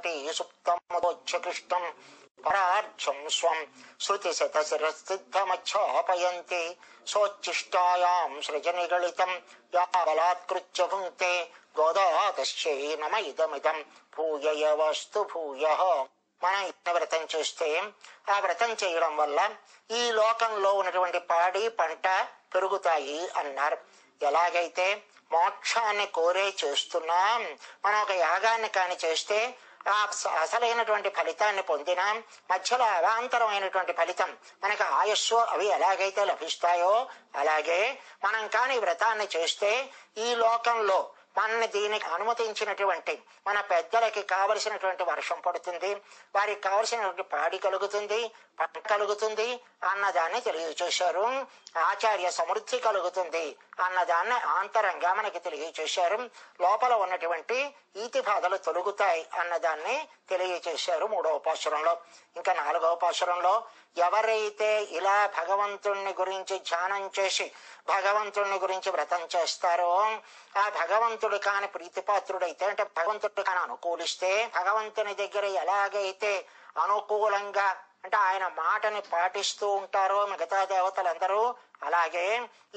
ప్రతి సుప్తముదోచ్ఛకృష్టం పరార్జం స్వం శృతి శతశిరసిద్ధమచ్ఛాపయంతి సోచ్ఛిష్టాయాం సృజనిగళితం యా బలాత్కృత్య భుంక్తే గోదాతశ్చై నమ ఇదమిదం భూయయ వస్తు భూయః. మనం ఇట్లా వ్రతం చేస్తే ఆ వ్రతం చేయడం వల్ల ఈ లోకంలో ఉన్నటువంటి పాడి పంట పెరుగుతాయి అన్నారు. ఎలాగైతే మోక్షాన్ని కోరే చేస్తున్నాం, మనం ఒక యాగాన్ని కాని చేస్తే ఆ అసలైనటువంటి ఫలితాన్ని పొందినాం, మధ్యలో అవాంతరమైనటువంటి ఫలితం మనకు ఆయుస్సు అవి ఎలాగైతే లభిస్తాయో అలాగే మనం కాని వ్రతాన్ని చేస్తే ఈ లోకంలో మనని దీనికి అనుమతించినటువంటి మన పెద్దలకి కావలసినటువంటి వర్షం పడుతుంది, వారికి కావలసినటువంటి పాడి కలుగుతుంది, పంట కలుగుతుంది అన్నదాన్ని తెలియచేశారు. ఆచార్య సమృద్ధి కలుగుతుంది అన్నదాన్ని ఆంతరంగా మనకి తెలియచేశారు. లోపల ఉన్నటువంటి ఈతి బాధలు తొలుగుతాయి అన్నదాన్ని తెలియచేశారు 3వ పాశురంలో. ఇంకా 4వ పాశురంలో ఎవరైతే ఇలా భగవంతుణ్ణి గురించి ధ్యానం చేసి భగవంతుణ్ణి గురించి వ్రతం చేస్తారో ఆ భగవంతుడు కాని ప్రీతిపాత్రుడైతే అంటే భగవంతుడు కాని అనుకూలిస్తే భగవంతుని దగ్గర ఎలాగైతే అనుకూలంగా అంటే ఆయన మాటని పాటిస్తూ ఉంటారో మిగతా దేవతలందరూ అలాగే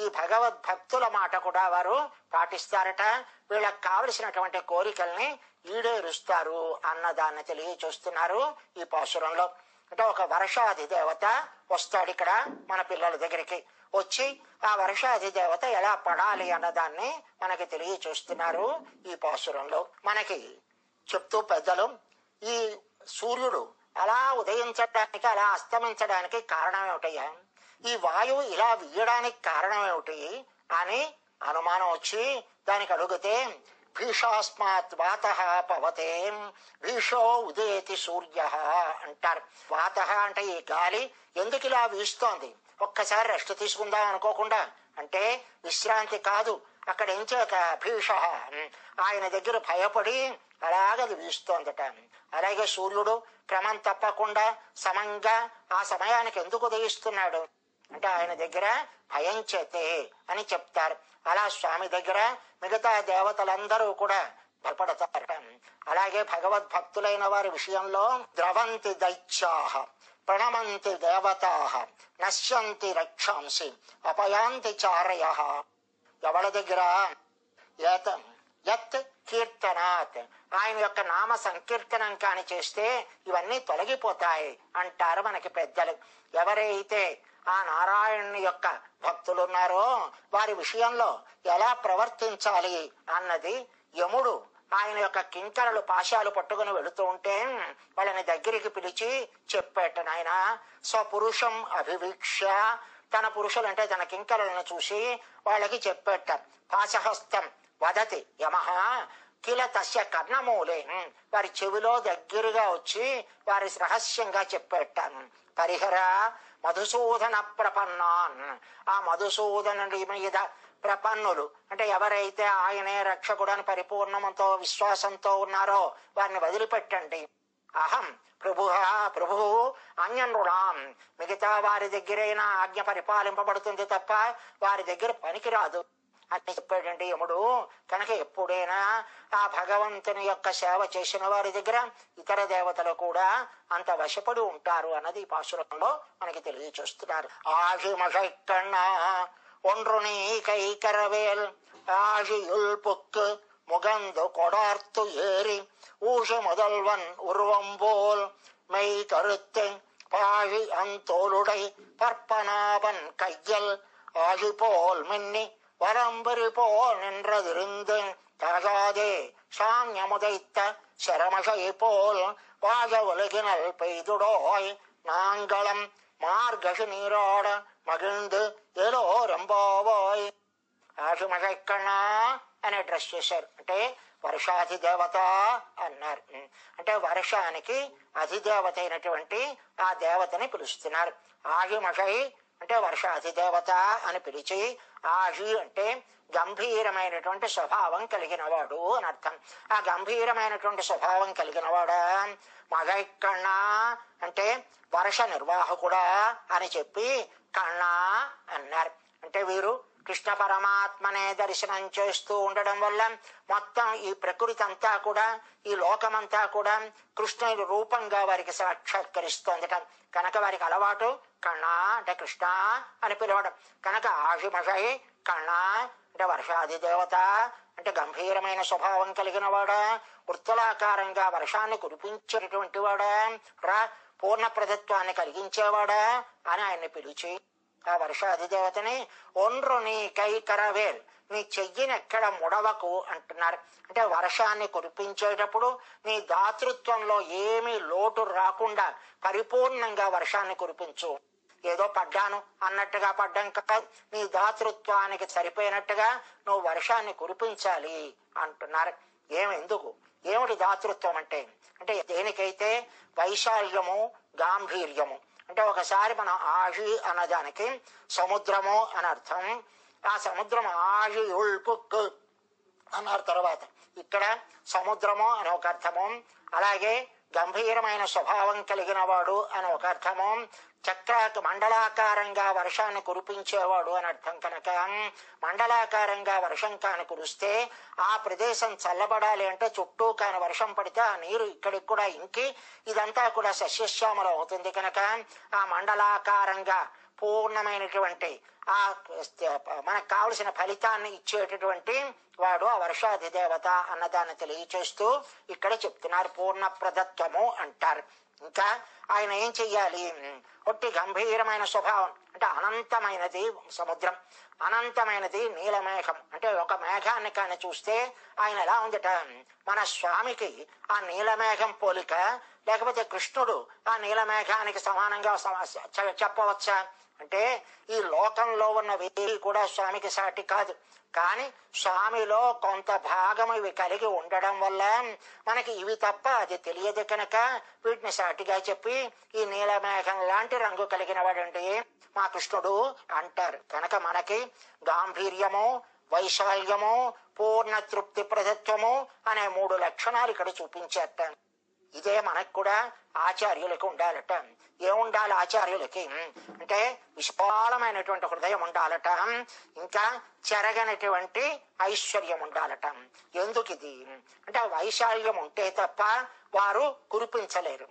ఈ భగవద్భక్తుల మాట కూడా వారు పాటిస్తారట. వీళ్ళకి కావలసినటువంటి కోరికల్ని ఈడేరుస్తారు అన్నదాన్ని తెలియచేస్తున్నారు ఈ పాశురంలో. అంటే ఒక వర్షాది దేవత వస్తాడు ఇక్కడ మన పిల్లల దగ్గరికి, వచ్చి ఆ వర్షాది దేవత ఎలా పడాలి అన్నదాన్ని మనకి తెలియచేస్తున్నారు ఈ పాశురంలో. మనకి చెప్తూ పెద్దలు ఈ సూర్యుడు అలా ఉదయించడానికి అలా అస్తమించడానికి కారణం ఏమిటయ్యా, ఈ వాయువు ఇలా వీయడానికి కారణం ఏమిటి అని అనుమానం వచ్చి దానికి అడిగితే భీషాస్మాత్ వాతః పవతే భీషో ఉదేతి సూర్య అంటారు. వాతః అంటే ఈ గాలి ఎందుకు ఇలా వీస్తోంది, ఒక్కసారి రెస్ట్ తీసుకుందాం అనుకోకుండా, అంటే విశ్రాంతి కాదు, అక్కడ ఏం చేత భీష ఆయన దగ్గర భయపడి అలాగది వీస్తోందట. అలాగే సూర్యుడు క్రమం తప్పకుండా సమంగా ఆ సమయానికి ఎందుకు ఉదయిస్తున్నాడు అంటే ఆయన దగ్గర భయం చేతే అని చెప్తారు. అలా స్వామి దగ్గర మిగతా దేవతలందరూ కూడా భయపడతారట. అలాగే భగవద్భక్తులైన వారి విషయంలో ద్రవంతి దైత్యాః ప్రణమంతి దేవతాః నశ్యంతి రక్షాంసి అపయాంతి చారయః. ఎవరి దగ్గర యత్ కీర్తనాత్ ఆయన యొక్క నామ సంకీర్తనం కాని చేస్తే ఇవన్నీ తొలగిపోతాయి అంటారు మనకి పెద్దలు. ఎవరైతే ఆ నారాయణుని యొక్క భక్తులున్నారో వారి విషయంలో ఎలా ప్రవర్తించాలి అన్నది యముడు ఆయన యొక్క కింకరలు పాశాలు పట్టుకుని వెళుతూ ఉంటే వాళ్ళని దగ్గరికి పిలిచి చెప్పేట. నాయన స్వపురుషం అభివీక్ష తన పురుషులు అంటే తన కింకరలను చూసి వాళ్ళకి చెప్పేట. పాశహస్తం వదతి యమః కిల తస్య కర్ణమూలే వారి చెవిలో దగ్గరగా వచ్చి వారి రహస్యంగా చెప్పేటాను. పరిహర మధుసూదన ప్రపన్నాన్ ఆ మధుసూదనుడి మీద ప్రపన్నులు అంటే ఎవరైతే ఆయనే రక్షకుడని పరిపూర్ణంతో విశ్వాసంతో ఉన్నారో వారిని వదిలిపెట్టండి. అహం ప్రభు అన్యనృణాం మిగతా వారి దగ్గరైనా ఆజ్ఞ పరిపాలింపబడుతుంది తప్ప వారి దగ్గర పనికిరాదు అని చెప్పాడండి యముడు. కనుక ఎప్పుడైనా ఆ భగవంతుని యొక్క సేవ చేసిన వారి దగ్గర ఇతర దేవతలు కూడా అంత వశపడి ఉంటారు అన్నది ఈ పాశురంలో మనకి తెలియచేస్తున్నారు. ఆషిమషైక్కన్నా ஒன்று நீ கைக்கரவேல் ஆழியுள் புக்கு முகந்து கொடார்த்து ஏறி ஊஷி முதல்வன் உருவம் போல் மெய் கருத்து பாழி அந்தோளுடை பற்பனாபன் கையில் ஆழி போல் மின்னி வரம்பரி போல் நின்றதிருந்து தகாதே சாங்கியமுதைத்த சரமசை போல் வாழ உலகினல் பெய்துடோய் நாங்களம் మార్గశి నీరాడ మగిழ்ந்து ఏలో రంబావాయ్. ఆషిమషైక్కన్నా అని అడ్రస్ చేశారు. అంటే వర్షాధిదేవత అన్నారు. అంటే వర్షానికి అధిదేవత అయినటువంటి ఆ దేవతని పిలుస్తున్నారు. ఆషిమషై అంటే వర్షాధిదేవత అని పిలిచి ఆషి అంటే గంభీరమైనటువంటి స్వభావం కలిగిన వాడు అని అర్థం. ఆ గంభీరమైనటువంటి స్వభావం కలిగిన వాడా మగైక్కన్నా అంటే వర్ష నిర్వాహకుడా అని చెప్పి కన్నా అన్నారు. అంటే వీరు కృష్ణ పరమాత్మనే దర్శనం చేస్తూ ఉండడం వల్ల మొత్తం ఈ ప్రకృతి అంతా కూడా, ఈ లోకమంతా కూడా కృష్ణుడి రూపంగా వారికి సాక్షాత్కరిస్తోందట. కనుక వారికి అలవాటు కణ అంటే కృష్ణ అని పిలవడం. కనుక ఆశిమషై కణ అంటే వర్షాది దేవత అంటే గంభీరమైన స్వభావం కలిగిన వాడా, వృత్తులాకారంగా వర్షాన్ని కురిపించేటువంటి వాడా, పూర్ణ ప్రదత్వాన్ని కలిగించేవాడా అని ఆయన్ని పిలిచి ఆ వర్షాది దేవతని ఒండ్రు నీ కైకరవేల్, నీ చెయ్యిని ఎక్కడ ముడవకు అంటున్నారు. అంటే వర్షాన్ని కురిపించేటప్పుడు నీ దాతృత్వంలో ఏమీ లోటు రాకుండా పరిపూర్ణంగా వర్షాన్ని కురిపించు. ఏదో పడ్డాను అన్నట్టుగా పడ్డం కాదు, నీ దాతృత్వానికి సరిపోయినట్టుగా నువ్వు వర్షాన్ని కురిపించాలి అంటున్నారు. ఎందుకు, ఏమిటి దాతృత్వం అంటే? అంటే దేనికైతే వైశాల్యము గాంభీర్యము అంటే ఒకసారి మనం ఆషి అన్నదానికి సముద్రము అని అర్థం. ఆ సముద్రం ఆషి ఉల్పుక్ అన్నారు. తర్వాత ఇక్కడ సముద్రము అని ఒక అర్థము, అలాగే గంభీరమైన స్వభావం కలిగిన వాడు అని ఒక అర్థము, మండలాకారంగా వర్షాన్ని కురిపించేవాడు అని అర్థం. కనుక మండలాకారంగా వర్షం కాని కురిస్తే ఆ ప్రదేశం చల్లబడాలి అంటే చుట్టూ కాని వర్షం పడితే ఆ నీరు ఇక్కడికి కూడా ఇంకి ఇదంతా కూడా సస్యశ్యామలం అవుతుంది. కనుక ఆ మండలాకారంగా పూర్ణమైనటువంటి ఆ మనకు కావలసిన ఫలితాన్ని ఇచ్చేటటువంటి వాడు ఆ వర్షాది దేవత అన్నదాన్ని తెలియచేస్తూ ఇక్కడ చెప్తున్నారు. పూర్ణ ప్రదత్వము అంటారు. ఇంకా ఆయన ఏం చెయ్యాలి? ఒట్టి గంభీరమైన స్వభావం అంటే అనంతమైనది సముద్రం, అనంతమైనది నీలమేఘం. అంటే ఒక మేఘాన్ని కానీ చూస్తే ఆయన ఎలా ఉందట, మన స్వామికి ఆ నీలమేఘం పోలిక, లేకపోతే కృష్ణుడు ఆ నీలమేఘానికి సమానంగా చెప్పవచ్చా అంటే ఈ లోకంలో ఉన్న వేయి కూడా స్వామికి సాటి కాదు. కానీ స్వామిలో కొంత భాగం ఇవి కలిగి ఉండడం వల్ల మనకి ఇవి తప్ప అది తెలియదు. కనుక వీటిని సాటిగా చెప్పి ఈ నీలమేఘం లాంటి రంగు కలిగిన వాడంటే మా కృష్ణుడు అంటారు. కనుక మనకి గాంభీర్యము, వైశాల్యము, పూర్ణ తృప్తి ప్రదత్వము అనే 3 లక్షణాలు ఇక్కడ చూపించేట. ఇదే మనకు కూడా ఆచార్యులకు ఉండాలట. ఏముండాలి ఆచార్యులకి అంటే విశాలమైనటువంటి హృదయం ఉండాలట, ఇంకా చెరగనటువంటి ఐశ్వర్యం ఉండాలట. ఎందుకు ఇది అంటే వైశాల్యం ఉంటే తప్ప వారు కురిపించలేరు.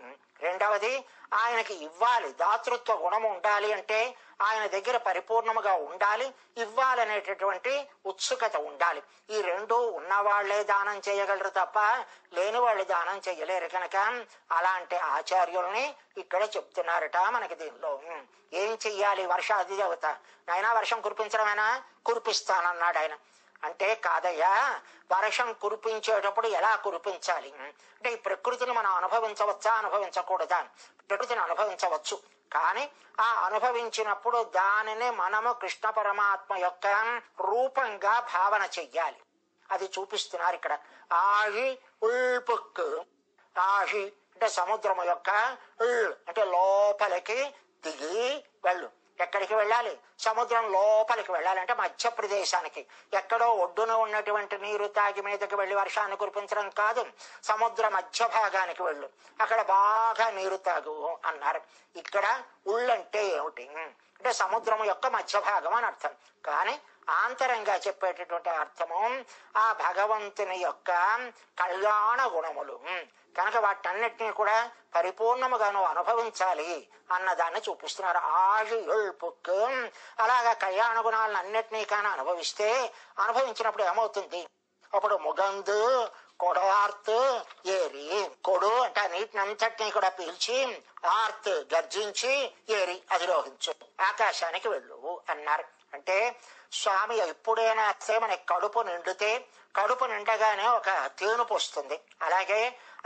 రెండవది ఆయనకి ఇవ్వాలి, దాతృత్వ గుణము ఉండాలి అంటే ఆయన దగ్గర పరిపూర్ణముగా ఉండాలి, ఇవ్వాలనేటటువంటి ఉత్సుకత ఉండాలి. ఈ రెండు ఉన్నవాళ్లే దానం చేయగలరు తప్ప లేని వాళ్ళు దానం చేయలేరు. కనుక అలాంటి ఆచార్యుల్ని ఇక్కడ చెప్తున్నారట. మనకి దీనిలో ఏం చెయ్యాలి? వర్షాది దేవత ఆయన వర్షం కురిపించడమైనా కురిపిస్తానన్నాడు ఆయన. అంటే కాదయ్యా, వర్షం కురిపించేటప్పుడు ఎలా కురిపించాలి అంటే ఈ ప్రకృతిని మనం అనుభవించవచ్చా అనుభవించకూడదా? ప్రకృతిని అనుభవించవచ్చు, కానీ ఆ అనుభవించినప్పుడు దానిని మనము కృష్ణ పరమాత్మ యొక్క రూపంగా భావన చెయ్యాలి. అది చూపిస్తున్నారు ఇక్కడ. ఆషి ఉల్పుక్, ఆషి అంటే సముద్రము యొక్క, అంటే లోపలికి దిగి వెళ్ళు. ఎక్కడికి వెళ్ళాలి? సముద్రం లోపలికి వెళ్ళాలంటే మధ్య ప్రదేశానికి. ఎక్కడో ఒడ్డున ఉన్నటువంటి నీరు తాగి మీదకి వెళ్లి వర్షాన్ని కురిపించడం కాదు, సముద్ర మధ్య భాగానికి వెళ్ళు, అక్కడ బాగా నీరు తాగు అన్నారు. ఇక్కడ ఉళ్ళంటే ఏమిటి అంటే సముద్రము యొక్క మధ్య భాగం అని అర్థం. కానీ ఆంతరంగా చెప్పేటటువంటి అర్థము ఆ భగవంతుని యొక్క కళ్యాణ గుణములు. కనుక వాటన్నిటినీ కూడా పరిపూర్ణముగా నువ్వు అనుభవించాలి అన్నదాన్ని చూపిస్తున్నారు. ఆషి ఉల్పుక్ అలాగా కళ్యాణ గుణాలను అన్నిటినీ కానీ అనుభవించినప్పుడు ఏమవుతుంది? అప్పుడు ముగందు కొడవార్త్ ఏరి, కొడు అంటే నీటిని అంతటినీ కూడా పీల్చి, ఆర్త్ గర్జించి, ఏరి అధిరోహించు, ఆకాశానికి వెళ్ళు అన్నారు. అంటే స్వామి ఎప్పుడైనా మన కడుపు నిండితే, కడుపు నిండగానే ఒక తేనుపు వస్తుంది. అలాగే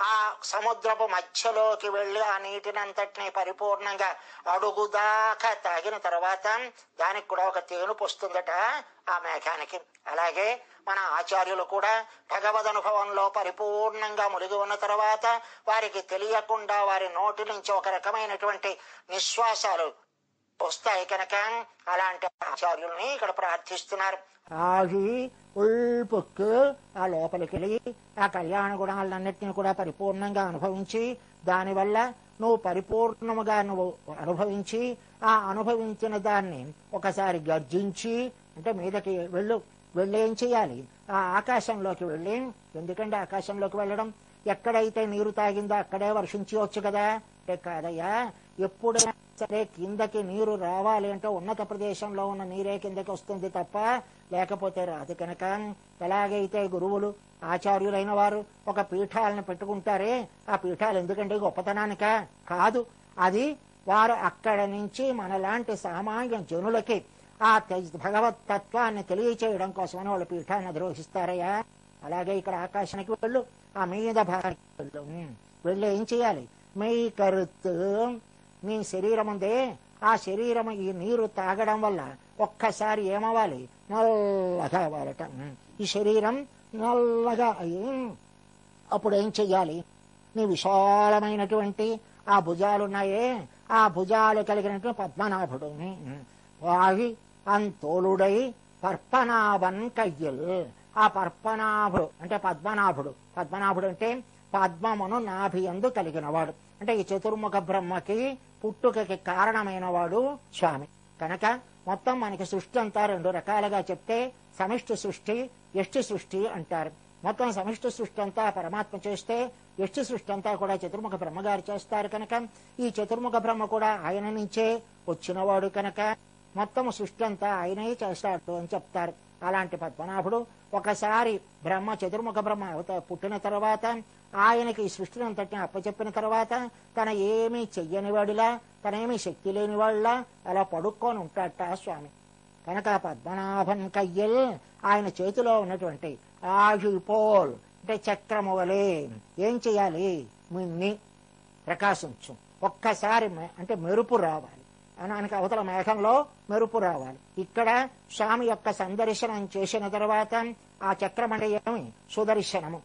ఆ సముద్రపు మధ్యలోకి వెళ్లి ఆ నీటిని అంతటినీ పరిపూర్ణంగా అడుగుదాకా తాగిన తర్వాత దానికి కూడా ఒక తేనుపు వస్తుందట ఆ మేఘానికి. అలాగే మన ఆచార్యులు కూడా భగవద్ అనుభవంలో పరిపూర్ణంగా మునిగి ఉన్న తర్వాత వారికి తెలియకుండా వారి నోటి నుంచి ఒక రకమైనటువంటి నిశ్వాసాలు వస్తాయి. కనుక అలాంటి ఆచార్యుల్ని ఇక్కడ ప్రార్థిస్తున్నారు. ఆగి ఉల్పుక్ ఆ లోపలికి వెళ్ళి ఆ కళ్యాణ గుణాలన్నిటిని కూడా పరిపూర్ణంగా అనుభవించి, దానివల్ల నువ్వు పరిపూర్ణముగా నువ్వు అనుభవించి, ఆ అనుభవించిన దాన్ని ఒకసారి గర్జించి అంటే మీదకి వెళ్ళి ఏం చేయాలి? ఆ ఆకాశంలోకి వెళ్ళి, ఎందుకంటే ఆకాశంలోకి వెళ్ళడం, ఎక్కడైతే నీరు తాగిందో అక్కడే వర్షించవచ్చు కదా. అంటే కాదయ్యా, ఎప్పుడైనా సరే కిందకి నీరు రావాలి అంటే ఉన్నత ప్రదేశంలో ఉన్న నీరే కిందకి వస్తుంది తప్ప లేకపోతే రాదు. కనుక ఎలాగైతే గురువులు ఆచార్యులైన వారు ఒక పీఠాలను పెట్టుకుంటారే, ఆ పీఠాలు ఎందుకంటే గొప్పతనానిక కాదు, అది వారు అక్కడ నుంచి మనలాంటి సామాన్య జనులకి ఆ భగవత్ తత్వాన్ని తెలియచేయడం కోసమని వాళ్ళు పీఠాన్ని అధిరోహిస్తారయ్యా. అలాగే ఇక్కడ ఆకాశానికి వెళ్ళు, ఆ మీద భాగానికి వెళ్ళు. వెళ్ళి ఏం చేయాలి? మీ కరుత్తు, మీ శరీరం ఉందే, ఆ శరీరం ఈ నీరు తాగడం వల్ల ఒక్కసారి ఏమవ్వాలి? నల్లగా అవ్వాలట. ఈ శరీరం నల్లగా అయ్యి అప్పుడు ఏం చెయ్యాలి? నీ విశాలమైనటువంటి ఆ భుజాలున్నాయే, ఆ భుజాలు కలిగినటువంటి పద్మనాభుడు వాగి అంతోలుడై పర్పనాభన్ కయ్యల్. ఆ పర్పనాభుడు అంటే పద్మనాభుడు. పద్మనాభుడు అంటే పద్మమును నాభియందు కలిగినవాడు. అంటే ఈ చతుర్ముఖ బ్రహ్మకి పుట్టుకకి కారణమైన వాడు స్వామి. కనుక మొత్తం మనకి సృష్టి అంతా రెండు రకాలుగా చెప్తే సమిష్టి సృష్టి, యష్టి సృష్టి అంటారు. మొత్తం సమిష్టి సృష్టి అంతా పరమాత్మ చేస్తే, యష్టి సృష్టి అంతా కూడా చతుర్ముఖ బ్రహ్మగారు చేస్తారు. కనుక ఈ చతుర్ముఖ బ్రహ్మ కూడా ఆయన నుంచే వచ్చినవాడు కనుక మొత్తం సృష్టి అంతా ఆయనే చేస్తాడు అని చెప్తారు. అలాంటి పద్మనాభుడు ఒకసారి బ్రహ్మ చతుర్ముఖ బ్రహ్మ పుట్టిన తర్వాత ఆయనకి ఈ సృష్టిని అంతటిని అప్పచెప్పిన తర్వాత తన ఏమీ చెయ్యని వాడిలా, తనేమీ శక్తి లేని వాళ్ళ అలా పడుక్కొని ఉంటాడట స్వామి. కనుక పద్మనాభన్ కయ్యల్, ఆయన చేతిలో ఉన్నటువంటి ఆయుపోల్ అంటే చక్రము వలె ఏం చెయ్యాలి? మిన్ని ప్రకాశించు. ఒక్కసారి అంటే మెరుపు రావాలి, ఆయనకి అవతల మేఘంలో మెరుపు రావాలి. ఇక్కడ స్వామి యొక్క సందర్శనం చేసిన తర్వాత ఆ చక్రం అంటే ఏమి? సుదర్శనము.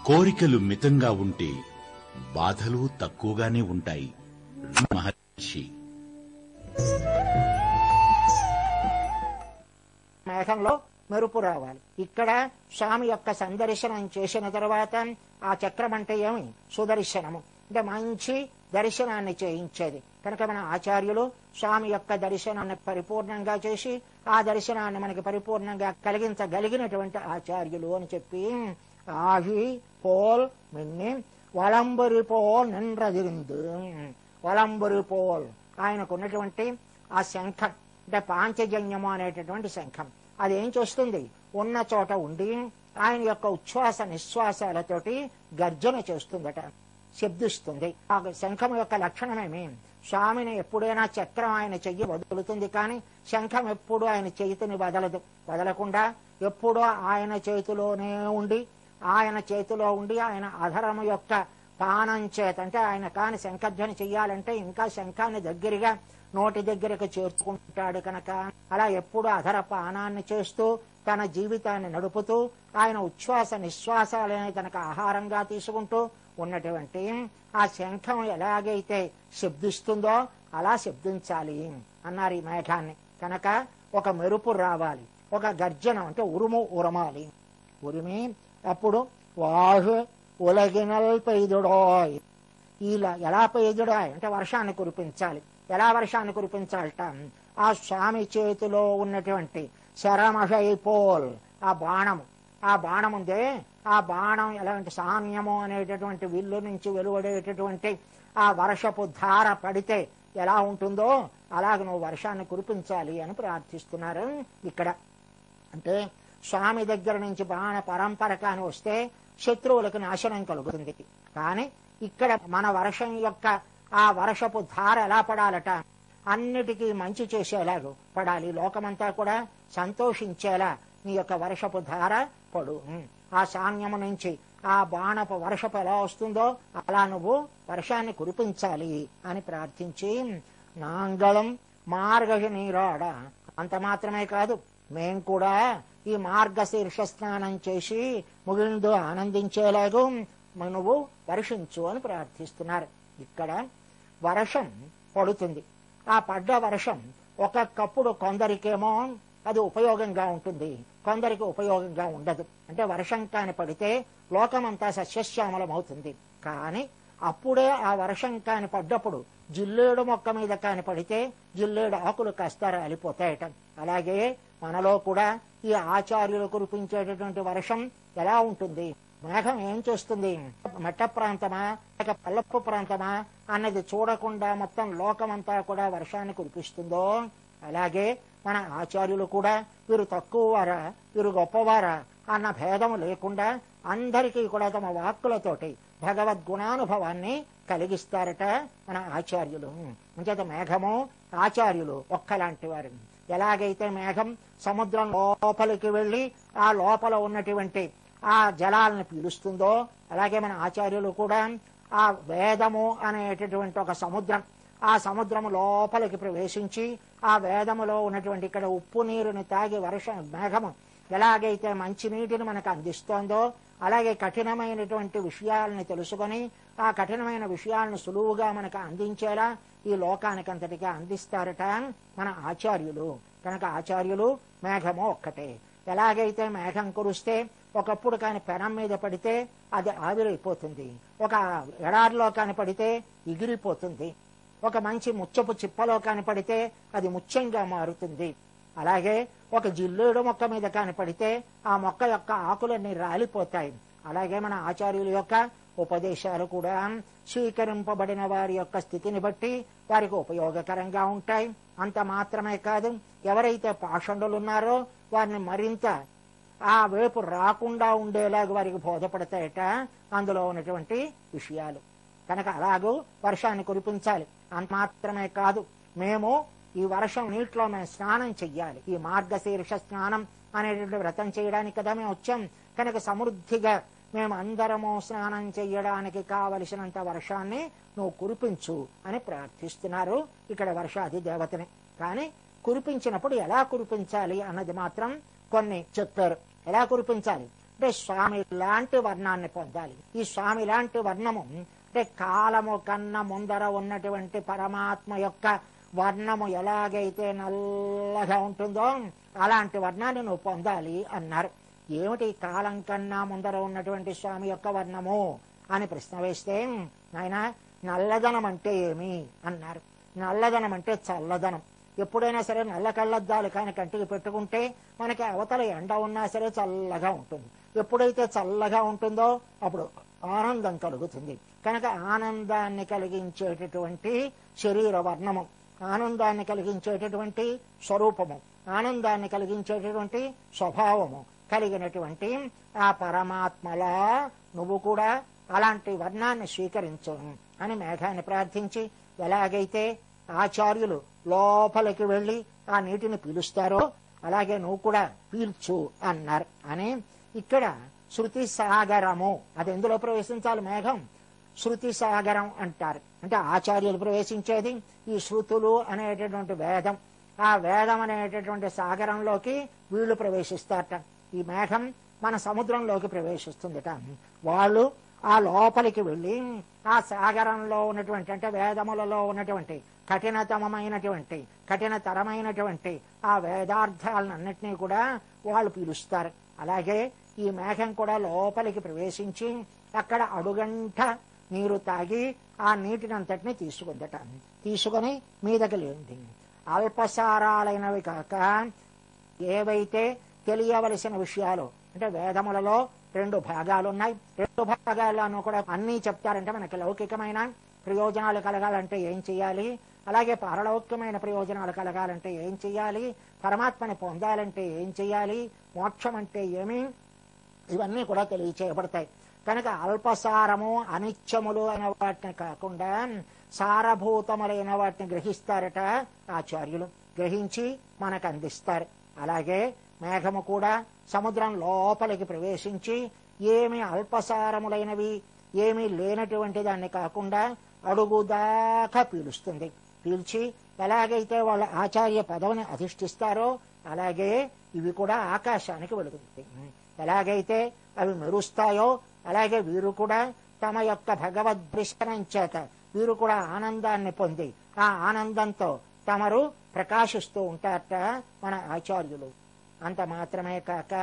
కోరికలు మితంగా ఉంటే బాధలు తక్కువగానే ఉంటాయి. మహర్షి మేఘంలో మెరుపు రావాలి. ఇక్కడ స్వామి యొక్క సందర్శనం చేసిన తర్వాత ఆ చక్రం అంటే ఏమి? సుదర్శనము. అంటే మంచి దర్శనాన్ని చేయించేది. కనుక మన ఆచార్యులు స్వామి యొక్క దర్శనాన్ని పరిపూర్ణంగా చేసి ఆ దర్శనాన్ని మనకి పరిపూర్ణంగా కలిగించగలిగినటువంటి ఆచార్యులు అని చెప్పి ఆహి పోల్ మిన్ని వలంబరి పోల్ నిండ్రదిరిందు. వలంబరి పోల్ ఆయనకు ఉన్నటువంటి ఆ శంఖం అంటే పాంచజన్యము అనేటటువంటి శంఖం. అదేం చేస్తుంది? ఉన్న చోట ఉండి ఆయన యొక్క ఉచ్ఛ్వాస నిశ్వాసాలతోటి గర్జన చేస్తుందట, శబ్దిస్తుంది. ఆ శంఖం యొక్క లక్షణమేమి? స్వామిని ఎప్పుడైనా చక్రం ఆయన చెయ్యి వదులుతుంది, కానీ శంఖం ఎప్పుడు ఆయన చేతిని వదలదు. వదలకుండా ఎప్పుడూ ఆయన చేతిలోనే ఉండి ఆయన అధరము యొక్క పానం చేత అంటే ఆయన కాని శంఖధ్వని చెయ్యాలంటే ఇంకా శంఖాన్ని దగ్గరగా నోటి దగ్గరకు చేర్చుకుంటాడు. కనుక అలా ఎప్పుడు అధర పానాన్ని చేస్తూ తన జీవితాన్ని నడుపుతూ ఆయన ఉచ్ఛ్వాస నిశ్వాసాలని తనకు ఆహారంగా తీసుకుంటూ ఉన్నటువంటి ఆ శంఖం ఎలాగైతే శబ్దిస్తుందో అలా శబ్దించాలి అన్నారు ఈ మేఘాన్ని. కనుక ఒక మెరుపు రావాలి, ఒక గర్జనం అంటే ఉరుము ఉరమాలి. ఉరిమి అప్పుడు వాహు ఉలగినల్ పెయ్దుడోయ్. ఇలా ఎలా పెయ్దుడాయ్ అంటే వర్షాన్ని కురిపించాలి. ఎలా వర్షాన్ని కురిపించాలట? ఆ స్వామి చేతిలో ఉన్నటువంటి శరమషైపోల్ ఆ బాణం ఉందే, ఆ బాణం ఎలాంటి సామ్యము అనేటటువంటి విల్లు నుంచి వెలువడేటటువంటి ఆ వర్షపు ధార పడితే ఎలా ఉంటుందో అలాగ నువ్వు వర్షాన్ని కురిపించాలి అని ప్రార్థిస్తున్నారు ఇక్కడ. అంటే స్వామి దగ్గర నుంచి బాణ పరంపర కాని వస్తే శత్రువులకు నాశనం కలుగుతుంది. కానీ ఇక్కడ మన వర్షం యొక్క ఆ వర్షపు ధార ఎలా పడాలట? అన్నిటికీ మంచి చేసేలాగా పడాలి. లోకమంతా కూడా సంతోషించేలా నీ యొక్క వర్షపు ధార పడు. ఆ సామ్యము నుంచి ఆ బాణపు వర్షపు ఎలా వస్తుందో అలా నువ్వు వర్షాన్ని కురిపించాలి అని ప్రార్థించి నాంగళం మార్గ నీరాడ. అంత మాత్రమే కాదు, మేం కూడా ఈ మార్గశీర్ష స్నానం చేసి ముగిందు ఆనందించేలాగూ నువ్వు వర్షించు అని ప్రార్థిస్తున్నారు. ఇక్కడ వర్షం పడుతుంది. ఆ పడ్డ వర్షం ఒక్కొక్కప్పుడు కొందరికేమో అది ఉపయోగంగా ఉంటుంది, కొందరికి ఉపయోగంగా ఉండదు. అంటే వర్షం కాని పడితే లోకమంతా సస్యశ్యామలం అవుతుంది. కానీ అప్పుడే ఆ వర్షం కాని పడ్డప్పుడు జిల్లేడు మొక్క మీద కాని పడితే జిల్లేడు ఆకులు కాస్త రాలిపోతాయట. అలాగే మనలో కూడా ఈ ఆచార్యులు కురిపించేటటువంటి వర్షం ఎలా ఉంటుంది? మేఘం ఏం చేస్తుంది? మెట్ట ప్రాంతమా లేక పల్లపు ప్రాంతమా అన్నది చూడకుండా మొత్తం లోకమంతా కూడా వర్షాన్ని కురిపిస్తుందో, అలాగే మన ఆచార్యులు కూడా వీరు తక్కువ వారా వీరు గొప్పవారా అన్న భేదము లేకుండా అందరికీ కూడా తమ వాక్కులతోటి భగవద్గుణానుభవాన్ని కలిగిస్తారట మన ఆచార్యులు. అంచేత మేఘము ఆచార్యులు ఒక్కలాంటి వారు. ఎలాగైతే మేఘం సముద్రం లోపలికి వెళ్లి ఆ లోపల ఉన్నటువంటి ఆ జలాలను పీలుస్తుందో, అలాగే మన ఆచార్యులు కూడా ఆ వేదము అనేటటువంటి ఒక సముద్రం, ఆ సముద్రము లోపలికి ప్రవేశించి ఆ వేదములో ఉన్నటువంటి ఇక్కడ ఉప్పు నీరుని తాగి మేఘము ఎలాగైతే మంచి నీటిని మనకు అందిస్తోందో, అలాగే కఠినమైనటువంటి విషయాలను తెలుసుకొని ఆ కఠినమైన విషయాలను సులువుగా మనకు అందించేలా ఈ లోకానికంతటిగా అందిస్తారట మన ఆచార్యులు. కనుక ఆచార్యులు మేఘము ఒక్కటే. ఎలాగైతే మేఘం కురిస్తే ఒకప్పుడు కాని పెనం మీద పడితే అది ఆవిరైపోతుంది, ఒక ఎడారిలో కాని పడితే ఎగిరిపోతుంది, ఒక మంచి ముచ్చపు చిప్పలో కాని పడితే అది ముత్యంగా మారుతుంది. అలాగే ఒక జిల్లేడు మొక్క మీద కాని పడితే ఆ మొక్క యొక్క ఆకులన్నీ రాలిపోతాయి. అలాగే మన ఆచార్యుల యొక్క ఉపదేశాలు కూడా స్వీకరింపబడిన వారి యొక్క స్థితిని బట్టి వారికి ఉపయోగకరంగా ఉంటాయి. అంత మాత్రమే కాదు, ఎవరైతే పాషండులున్నారో వారిని మరింత ఆ వైపు రాకుండా ఉండేలాగా వారికి బోధపడతాయట అందులో ఉన్నటువంటి విషయాలు. కనుక అలాగూ వర్షాన్ని కురిపించాలి. అంత మాత్రమే కాదు, మేము ఈ వర్షం నీటిలో మేము స్నానం చెయ్యాలి. ఈ మార్గశీర్ష స్నానం అనేటువంటి వ్రతం చేయడానికి కదా మేము వచ్చాం. కనుక సమృద్ధిగా మేము అందరము స్నానం చెయ్యడానికి కావలసినంత వర్షాన్ని నువ్వు కురిపించు అని ప్రార్థిస్తున్నారు ఇక్కడ వర్షాది దేవతని. కానీ కురిపించినప్పుడు ఎలా కురిపించాలి అన్నది మాత్రం కొన్ని చెప్పారు. ఎలా కురిపించాలి అంటే స్వామి లాంటి వర్ణాన్ని పొందాలి. ఈ స్వామి లాంటి వర్ణము అంటే కాలము కన్నా ముందర ఉన్నటువంటి పరమాత్మ యొక్క వర్ణము ఎలాగైతే నల్లగా ఉంటుందో అలాంటి వర్ణాన్ని నువ్వు పొందాలి అన్నారు. ఏమిటి కాలం కన్నా ముందర ఉన్నటువంటి స్వామి యొక్క వర్ణము అని ప్రశ్న వేస్తే ఆయన నల్లదనం అంటే ఏమి అన్నారు. నల్లదనం అంటే చల్లదనం. ఎప్పుడైనా సరే నల్ల కళ్ళద్దాలు కానీ కంటికి పెట్టుకుంటే మనకి అవతల ఎండ ఉన్నా సరే చల్లగా ఉంటుంది. ఎప్పుడైతే చల్లగా ఉంటుందో అప్పుడు ఆనందం కలుగుతుంది. కనుక ఆనందాన్ని కలిగించేటటువంటి శరీర వర్ణము, ఆనందాన్ని కలిగించేటటువంటి స్వరూపము, ఆనందాన్ని కలిగించేటటువంటి స్వభావము కలిగినటువంటి ఆ పరమాత్మలా నువ్వు కూడా అలాంటి వర్ణాన్ని స్వీకరించు అని మేఘాన్ని ప్రార్థించి, ఎలాగైతే ఆచార్యులు లోపలికి వెళ్లి ఆ నీటిని పీలుస్తారో అలాగే నువ్వు కూడా పీల్చు అన్నారు. అని ఇక్కడ శృతి సాగరము అది ఎందులో ప్రవేశించాలి? మేఘం శృతి సాగరం అంటారు. అంటే ఆచార్యులు ప్రవేశించేది ఈ శృతులు అనేటటువంటి వేదం, ఆ వేదం అనేటటువంటి సాగరంలోకి వీళ్లు ప్రవేశిస్తారట. ఈ మేఘం మన సముద్రంలోకి ప్రవేశిస్తుందట. వాళ్ళు ఆ లోపలికి వెళ్లి ఆ సాగరంలో ఉన్నటువంటి అంటే వేదములలో ఉన్నటువంటి కఠినతమైనటువంటి కఠినతరమైనటువంటి ఆ వేదార్థాలన్నింటినీ కూడా వాళ్ళు పీలుస్తారు. అలాగే ఈ మేఘం కూడా లోపలికి ప్రవేశించి అక్కడ అడుగంట నీరు తాగి ఆ నీటినంతటిని తీసుకుందట. తీసుకుని మీదకి లేంది. అల్పసారాలైనవి కాక ఏవైతే తెలియవలసిన విషయాలు అంటే వేదములలో 2 భాగాలున్నాయి. 2 భాగాలను కూడా అన్నీ చెప్తారంటే మనకి లౌకికమైన ప్రయోజనాలు కలగాలంటే ఏం చెయ్యాలి, అలాగే పారలౌకికమైన ప్రయోజనాలు కలగాలంటే ఏం చెయ్యాలి, పరమాత్మని పొందాలంటే ఏం చెయ్యాలి, మోక్షం అంటే ఏమి, ఇవన్నీ కూడా తెలియచేయబడతాయి. కనుక అల్పసారము అనిత్యములు అయిన వాటిని కాకుండా సారభూతములైన వాటిని గ్రహిస్తారట ఆచార్యులు. గ్రహించి మనకు అందిస్తారు. అలాగే మేఘము కూడా సముద్రం లోపలికి ప్రవేశించి ఏమి అల్పసారములైనవి ఏమీ లేనటువంటి దాన్ని కాకుండా అడుగుదాకా పీలుస్తుంది. పీల్చి ఎలాగైతే వాళ్ళ ఆచార్య పదవిని అధిష్ఠిస్తారో అలాగే ఇవి కూడా ఆకాశానికి వెళుతుంది. ఎలాగైతే అవి మెరుస్తాయో అలాగే వీరు కూడా తమ యొక్క భగవద్భృష్టనం చేత వీరు కూడా ఆనందాన్ని పొంది ఆ ఆనందంతో తమరు ప్రకాశిస్తూ ఉంటారట మన ఆచార్యులు. అంత మాత్రమే కాక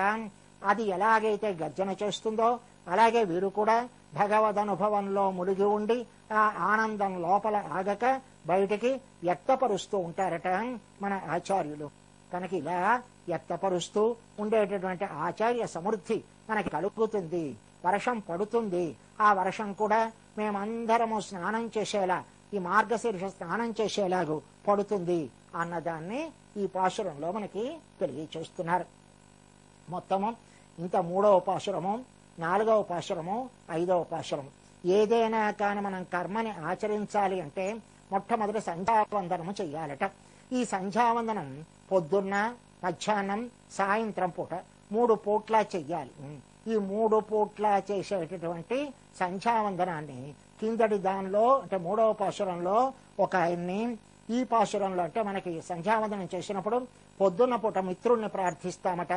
అది ఎలాగైతే గర్జన చేస్తుందో అలాగే వీరు కూడా భగవద్ అనుభవంలో మునిగి ఉండి ఆ ఆనందం లోపల ఆగక బయటికి వ్యక్తపరుస్తూ ఉంటారట మన ఆచార్యులు. కనుక ఇలా వ్యక్తపరుస్తూ ఉండేటటువంటి ఆచార్య సమృద్ధి మనకి కలుగుతుంది. వర్షం పడుతుంది. ఆ వర్షం కూడా మేమందరము స్నానం చేసేలా, ఈ మార్గశీర్ష స్నానం చేసేలాగూ పడుతుంది అన్నదాన్ని ఈ పాశురంలో మనకి తెలియచేస్తున్నారు. మొత్తము ఇంత 3వ పాశురము, 4వ పాశురము, 5వ పాశురము. ఏదైనా కాని మనం కర్మని ఆచరించాలి అంటే మొట్టమొదటి సంధ్యావందనము చెయ్యాలట. ఈ సంధ్యావందనం పొద్దున్న, మధ్యాహ్నం, సాయంత్రం పూట 3 పూట్లా చెయ్యాలి. ఈ 3 పూట్లా చేసేటటువంటి సంధ్యావందనాన్ని కిందటి దానిలో అంటే 3వ పాశురంలో ఒక ఆయన్ని, ఈ పాశురంలో అంటే మనకి సంధ్యావందనం చేసినప్పుడు పొద్దున్న పూట మిత్రుణ్ణి ప్రార్థిస్తామట,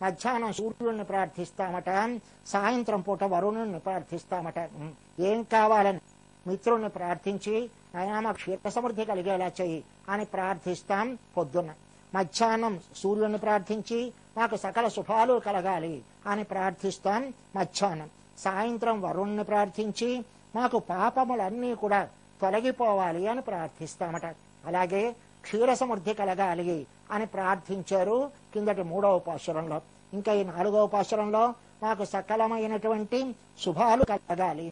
మధ్యాహ్నం సూర్యుడిని ప్రార్థిస్తామట, సాయంత్రం పూట వరుణుణ్ణి ప్రార్థిస్తామట. ఏం కావాలని మిత్రుణ్ణి ప్రార్థించి ఆయన మాకు క్షీర సమృద్ధి కలిగేలా చెయ్యి అని ప్రార్థిస్తాం పొద్దున్న. మధ్యాహ్నం సూర్యుడిని ప్రార్థించి మాకు సకల శుభాలు కలగాలి అని ప్రార్థిస్తాం మధ్యాహ్నం. సాయంత్రం వరుణ్ణి ప్రార్థించి మాకు పాపములన్నీ కూడా తొలగిపోవాలి అని ప్రార్థిస్తామట. అలాగే క్షీర సమృద్ధి కలగాలి అని ప్రార్థించారు కిందటి 3వ పాశురంలో. ఇంకా ఈ 4వ పాశురంలో మాకు సకలమైనటువంటి శుభాలు కలగాలి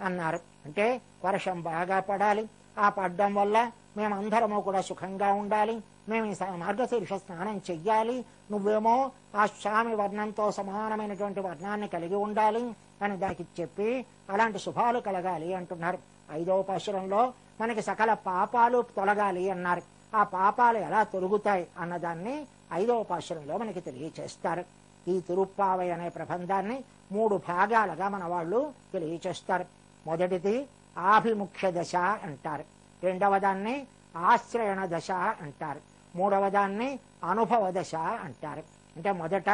అన్నారు. అంటే వర్షం బాగా పడాలి, ఆ పడ్డం వల్ల మేమందరము కూడా సుఖంగా ఉండాలి, మేము ఈ మార్గశీర్ష స్నానం చెయ్యాలి, నువ్వేమో ఆ స్వామి వర్ణంతో సమానమైనటువంటి వర్ణాన్ని కలిగి ఉండాలి అని దానికి చెప్పి అలాంటి శుభాలు కలగాలి అంటున్నారు. 5వ పాశురంలో మనకి సకల పాపాలు తొలగాలి అన్నారు. ఆ పాపాలు ఎలా తొలుగుతాయి అన్నదాన్ని 5వ పాశురంలో మనకి తెలియచేస్తారు. ఈ తిరుప్పావై అనే ప్రబంధాన్ని 3 భాగాలుగా మన వాళ్ళు తెలియచేస్తారు. మొదటిది ఆభిముఖ్య దశ అంటారు, రెండవ దాన్ని ఆశ్రయణ దశ అంటారు, మూడవ దాన్ని అనుభవ దశ అంటారు. అంటే మొదట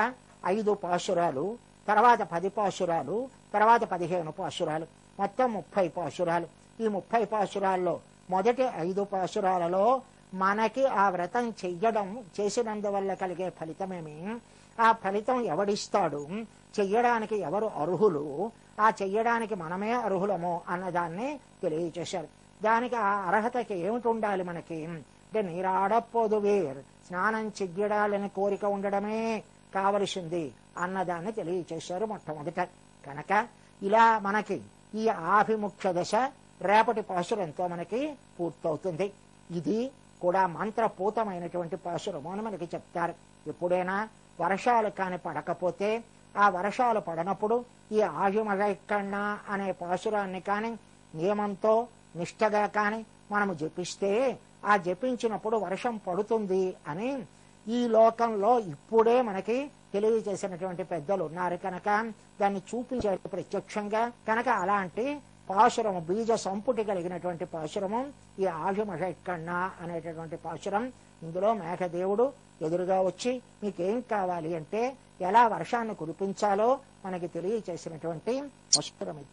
5 పాశురాలు, తర్వాత 10 పాశురాలు, తర్వాత 15 పాశురాలు, మొత్తం 30 పాశురాలు. ఈ 30 పాశురాల్లో మొదటి 5 పాశురాలలో మనకి ఆ వ్రతం చెయ్యడం చేసినందువల్ల కలిగే ఫలితమేమి, ఆ ఫలితం ఎవడిస్తాడు, చెయ్యడానికి ఎవరు అర్హులు, ఆ చెయ్యడానికి మనమే అర్హులము అన్నదాన్ని తెలియచేశారు. దానికి ఆ అర్హతకి ఏమిటి ఉండాలి మనకి అంటే నీరాడపోదువేర్, స్నానం చెయ్యడాలని కోరిక ఉండడమే కావలసింది అన్నదాన్ని తెలియచేశారు మొట్టమొదట. కనుక ఇలా మనకి ఈ ఆభిముఖ్య దశ రేపటి పాశురంతో మనకి పూర్తవుతుంది. ఇది కూడా మంత్రపూతమైనటువంటి పాశురము అని మనకి చెప్తారు. ఎప్పుడైనా వర్షాలు కాని పడకపోతే, ఆ వర్షాలు పడనప్పుడు ఈ ఆయుమగైక్కಣ್ణ అనే పాశురాన్ని కాని నియమంతో నిష్టగా కాని మనము జపిస్తే ఆ జపించినప్పుడు వర్షం పడుతుంది అని ఈ లోకంలో ఇప్పుడే మనకి తెలియజేసినటువంటి పెద్దలు ఉన్నారు. కనుక దాన్ని చూపించే ప్రత్యక్షంగా కనుక అలాంటి పాశురము, బీజ సంపుటి కలిగినటువంటి పాశురము ఈ ఆయుమగైక్కಣ್ణ అనేటటువంటి పాశురం. ఇందులో మేఘదేవుడు ఎదురుగా వచ్చి మీకేం కావాలి అంటే ఎలా వర్షాన్ని కురిపించాలో మనకి తెలియచేసినటువంటి పాశురం ఇది.